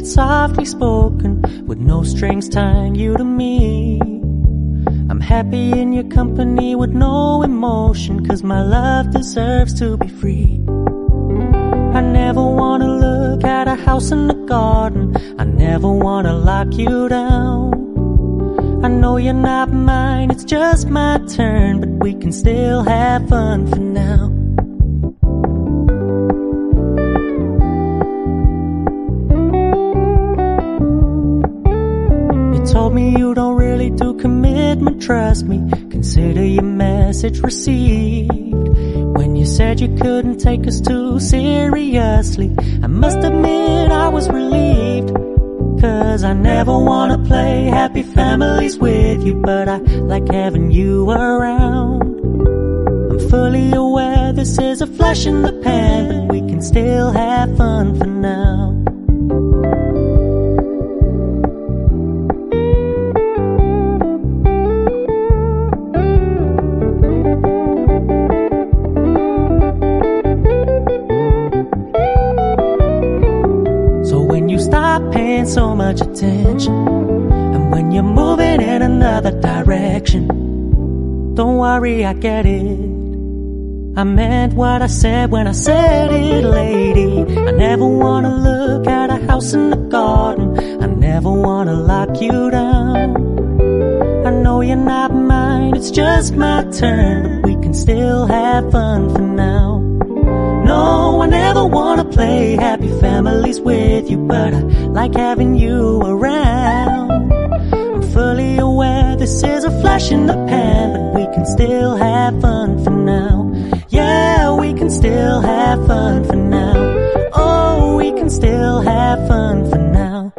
it softly spoken, with no strings tying you to me. I'm happy in your company with no emotion, 'cause my love deserves to be free. I never wanna look at a house in the garden, I never wanna lock you down. I know you're not mine, it's just my turn, but we can still have fun for now. You told me you don't really do commitment, trust me, consider your message received. When you said you couldn't take us too seriously, I must admit I was relieved. 'Cause I never wanna play happy families with you, but I like having you around. I'm fully aware this is a flash in the pan, but we can still have fun for now. Paying so much attention, and when you're moving in another direction, don't worry, I get it. I meant what I said when I said it, lady. I never wanna look at a house in the garden, I never wanna lock you down. I know you're not mine, it's just my turn, we can still have fun for now. No, I never wanna play happy families with you, but I like having you around. I'm fully aware this is a flash in the pan, but we can still have fun for now. Yeah, we can still have fun for now. Oh, we can still have fun for now.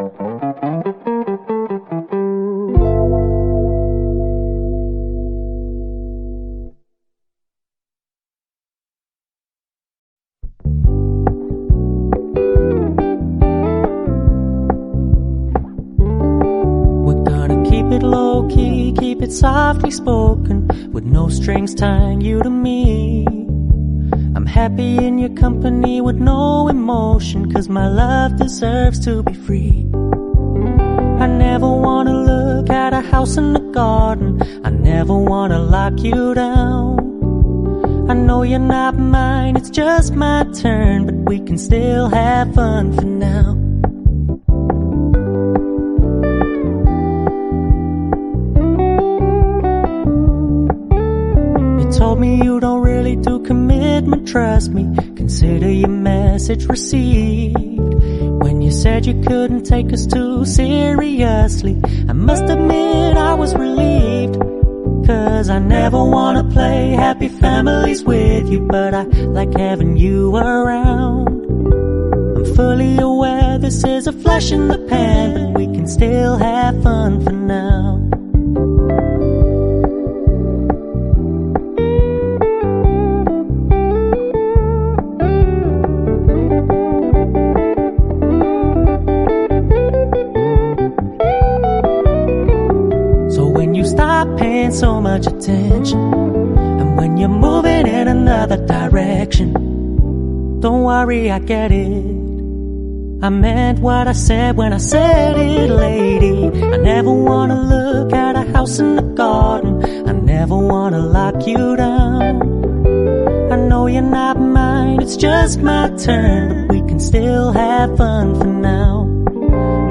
Low-key, keep it softly spoken, with no strings tying you to me. I'm happy in your company with no emotion, 'cause my love deserves to be free. I never wanna look at a house in the garden, I never wanna lock you down. I know you're not mine, it's just my turn, but we can still have fun for now. Told me you don't really do commitment, trust me, consider your message received. When you said you couldn't take us too seriously, I must admit I was relieved. 'Cause I never wanna play happy families with you, but I like having you around. I'm fully aware this is a flash in the pan, but we can still have fun for now. Paying so much attention, and when you're moving in another direction, don't worry, I get it. I meant what I said when I said it, lady. I never wanna look at a house in the garden, I never wanna lock you down. I know you're not mine, it's just my turn, we can still have fun for now.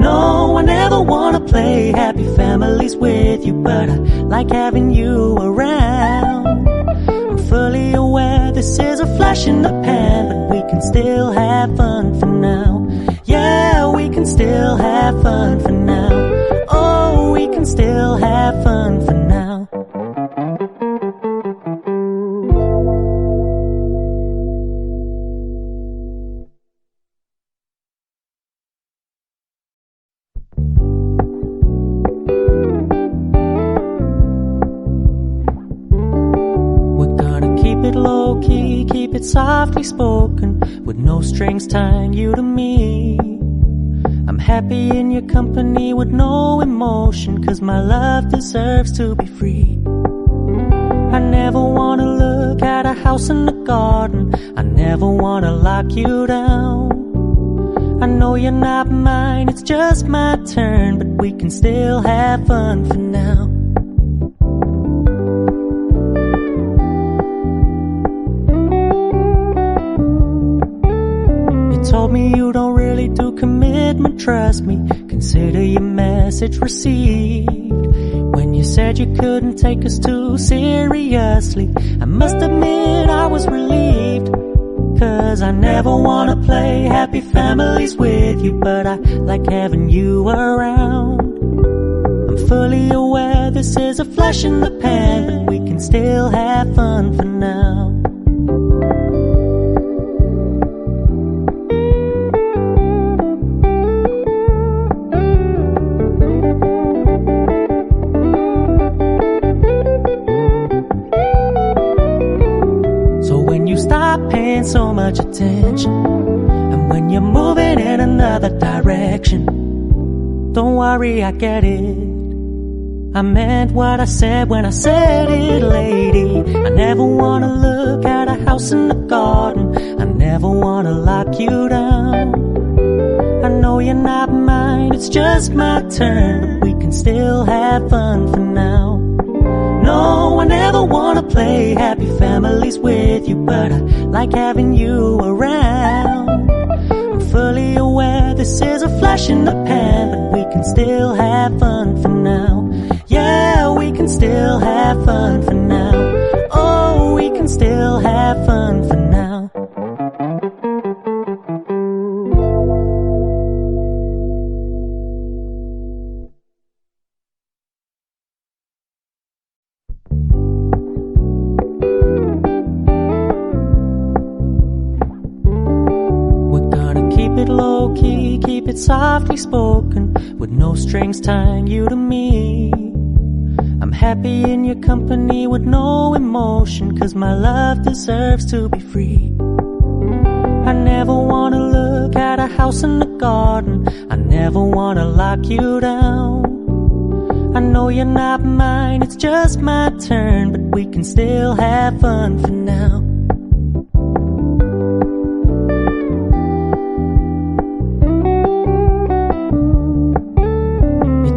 No, I never wanna play happy families with you, but I like having you around. I'm fully aware this is a flash in the pan, but we can still have fun for now. Yeah, we can still have fun for now. Oh, we can still have fun for now. Low-key, keep it softly spoken, with no strings tying you to me. I'm happy in your company with no emotion, 'cause my love deserves to be free. I never wanna look at a house in the garden, I never wanna lock you down. I know know you're not mine, it's just my turn, but we can still have fun for now. You told me you don't really do commitment, trust me, consider your message received. When you said you couldn't take us too seriously, I must admit I was relieved. 'Cause I never wanna play happy families with you, but I like having you around. I'm fully aware this is a flash in the pan, but we can still have fun for now. Paying so much attention, and when you're moving in another direction, don't worry, I get it. I meant what I said when I said it, lady. I never wanna look at a house in the garden, I never wanna lock you down. I know you're not mine, it's just my turn, but we can still have fun for now. No, I never wanna play happy families with you, but I like having you around. I'm fully aware this is a flash in the pan, but we can still have fun for now. Yeah, we can still have fun for now. Oh, we can still have fun for now. Low-key, keep it softly spoken, with no strings tying you to me. I'm happy in your company with no emotion, 'cause my love deserves to be free. I never wanna look at a house in the garden, I never wanna lock you down. I know you're not mine, it's just my turn, but we can still have fun for now.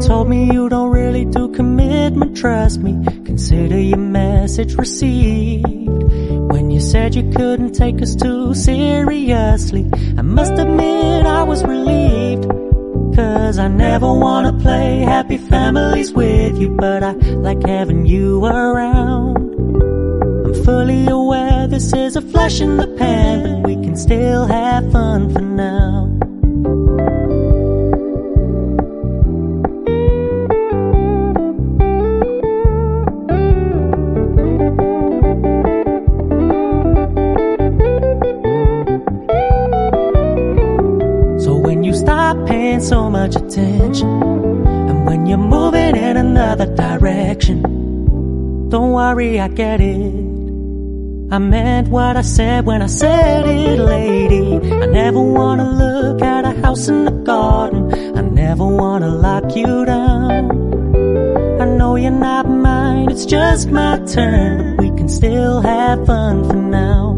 Told me you don't really do commitment, trust me, consider your message received. When you said you couldn't take us too seriously, I must admit I was relieved. 'Cause I never wanna play happy families with you, but I like having you around. I'm fully aware this is a flash in the pan, but we can still have fun for now. Paying so much attention, and when you're moving in another direction, don't worry, I get it. I meant what I said when I said it, lady. I never wanna look at a house in the garden, I never wanna lock you down. I know you're not mine, it's just my turn, we can still have fun for now.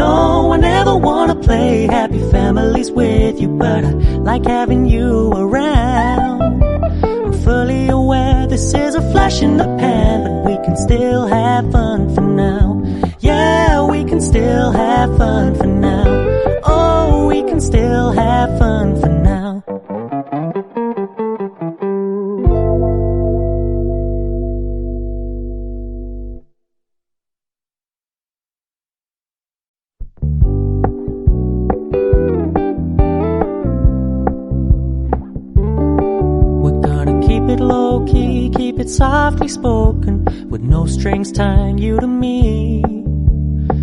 No, I never wanna play happy families with you, but I like having you around. I'm fully aware this is a flash in the pan, but we can still have fun for now. Yeah, we can still have fun for now. Oh, we can still have fun for now. Low-key, keep it softly spoken, with no strings tying you to me.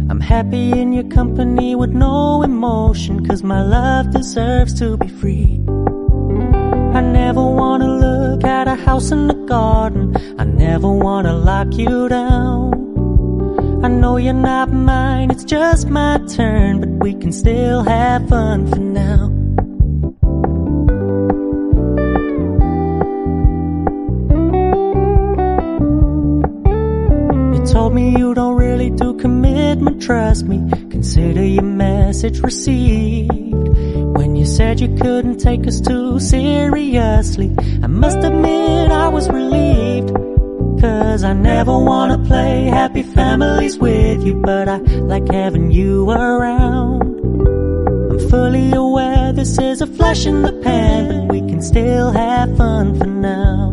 I'm happy in your company with no emotion, 'cause my love deserves to be free. I never wanna look at a house in the garden, I never wanna lock you down. I know you're not mine, it's just my turn, but we can still have fun for now. told me you don't really do commitment, trust me. Consider your message received. When you said you couldn't take us too seriously, I must admit I was relieved. 'Cause I never wanna play happy families with you, but I like having you around. I'm fully aware this is a flash in the pan, but we can still have fun for now.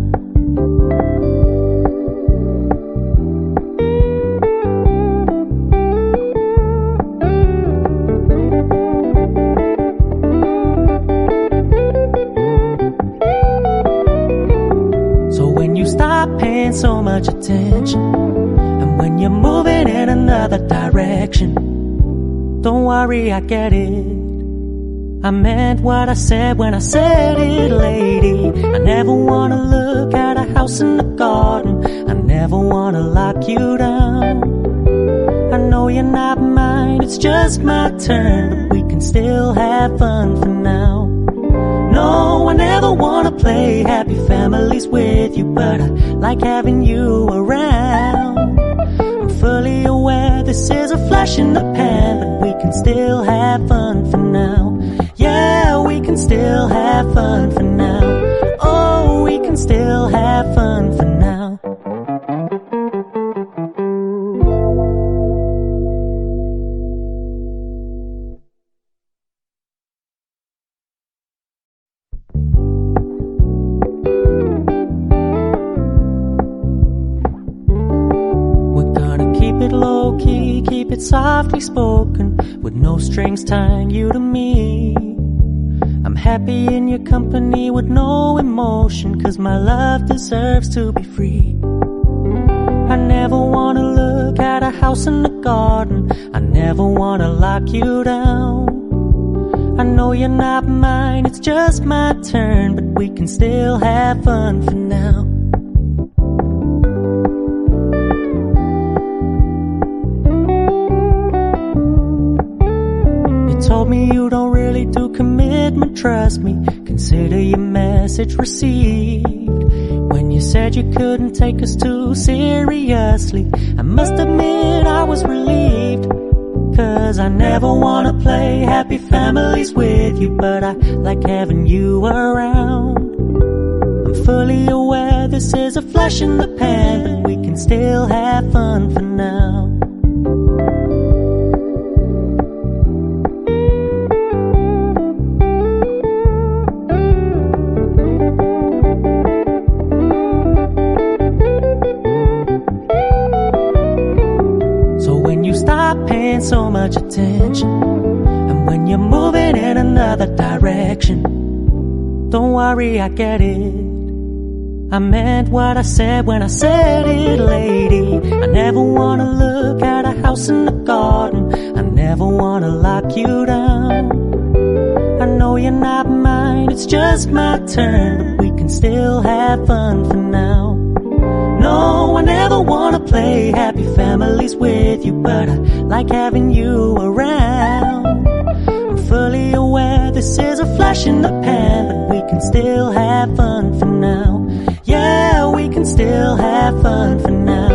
Stop paying so much attention, and when you're moving in another direction, don't worry, I get it. I meant what I said when I said it, lady. I never wanna look at a house in the garden, I never wanna lock you down. I know you're not mine, it's just my turn, but we can still have fun for now. No, I never wanna play happy families with you, but I like having you around. I'm fully aware this is a flash in the pan, but we can still have fun for now. Yeah, we can still have fun for now. Oh, we can still have fun for now. Low-key, keep it softly spoken, with no strings tying you to me. I'm happy in your company with no emotion, 'cause my love deserves to be free. I never wanna look at a house in the garden, I never wanna lock you down. I know you're not mine, it's just my turn, but we can still have fun for now. Told me you don't really do commitment, trust me. Consider your message received. When you said you couldn't take us too seriously, I must admit I was relieved. 'Cause I never wanna play happy families with you, but I like having you around. I'm fully aware this is a flash in the pan, but we can still have fun for now. Stop paying so much attention, and when you're moving in another direction, don't worry, I get it. I meant what I said when I said it, lady. I never wanna look at a house in the garden, I never wanna lock you down. I know you're not mine, it's just my turn, but we can still have fun for now. No, I never wanna play happy families with you, but I like having you around. I'm fully aware this is a flash in the pan, but we can still have fun for now. Yeah, we can still have fun for now.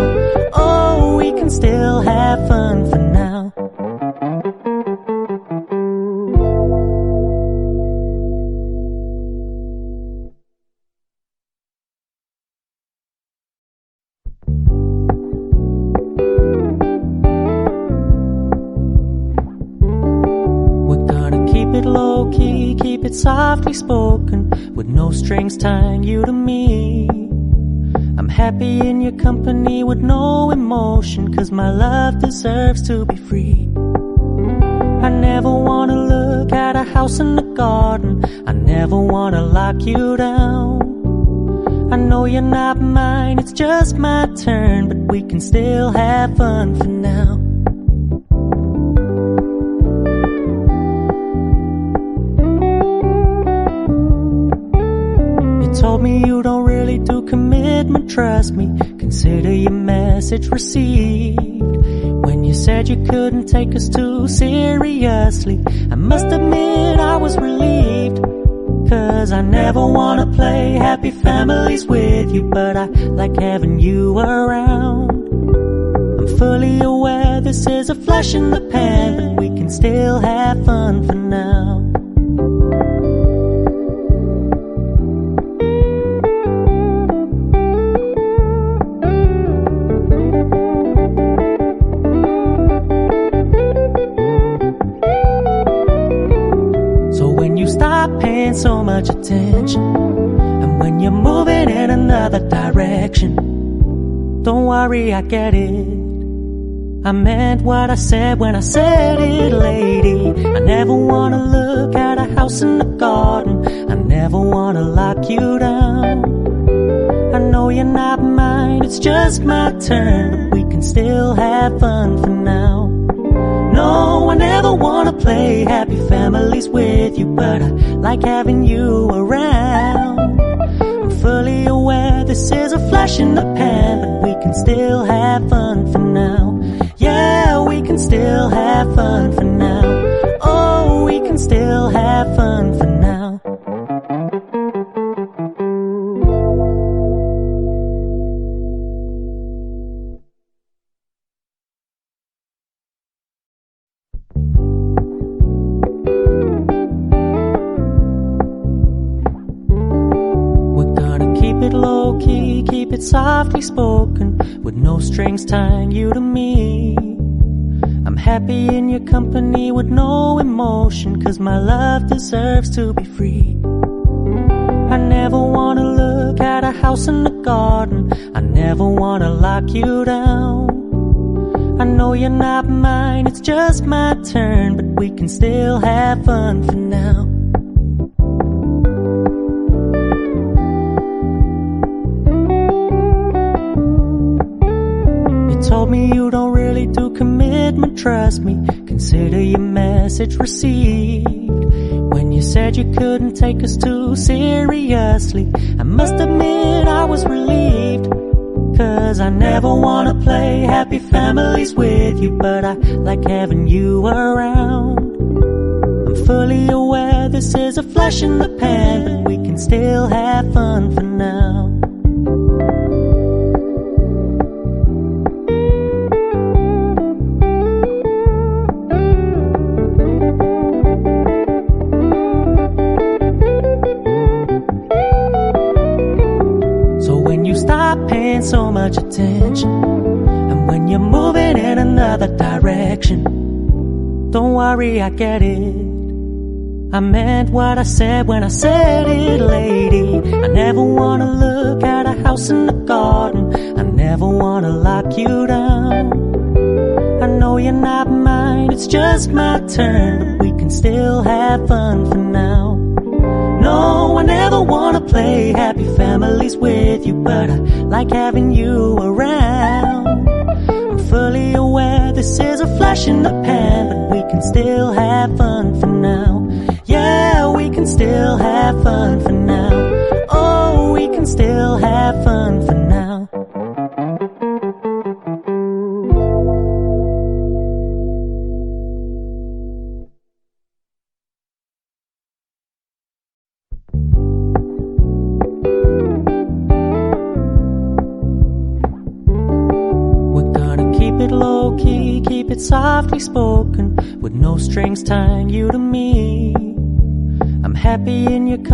Oh, we can still have fun for now. Low-key, keep it softly spoken, with no strings tying you to me. I'm happy in your company with no emotion, 'cause my love deserves to be free. I never wanna look at a house in the garden, I never wanna lock you down. I know you're not mine, it's just my turn, but we can still have fun for now. Told me you don't really do commitment, trust me. Consider your message received. When you said you couldn't take us too seriously, I must admit I was relieved. 'Cause I never wanna play happy families with you, but I like having you around. fully aware this is a flash in the pan, but we can still have fun for now. So when you stop paying so much attention, and when you're moving in another direction, don't worry, I get it. I meant what I said when I said it, lady. I never wanna look at a house in the garden. I never wanna lock you down. I know you're not mine, it's just my turn, but we can still have fun for now. No, I never wanna play happy families with you, but I like having you around. I'm fully aware this is a flash in the pan, but we can still have fun for now. Yeah, we can still have fun for now. Oh, we can still have fun for now. We're gonna keep it low-key, keep it softly spoken, with no strings tying you to me. I'm happy in your company with no emotion, 'cause my love deserves to be free. I never wanna look at a house in the garden. I never wanna lock you down. I know you're not mine, it's just my turn, but we can still have fun for now. Told me you don't really do commitment, trust me, consider your message received. When you said you couldn't take us too seriously, I must admit I was relieved. 'Cause I never wanna play happy families with you, but I like having you around. I'm fully aware this is a flash in the pan, but we can still have fun for now. Stop paying so much attention, and when you're moving in another direction, don't worry, I get it. I meant what I said when I said it, lady. I never wanna look at a house in the garden. I never wanna lock you down. I know you're not mine, it's just my turn, but we can still have fun for now. No, I never wanna play happy families with you, but I like having you around. I'm fully aware this is a flash in the pan, but we can still have fun for now. Yeah, we can still have fun for now. Oh, we can still have fun for now. Low-key, keep it softly spoken, with no strings tying you to me. I'm happy in your company.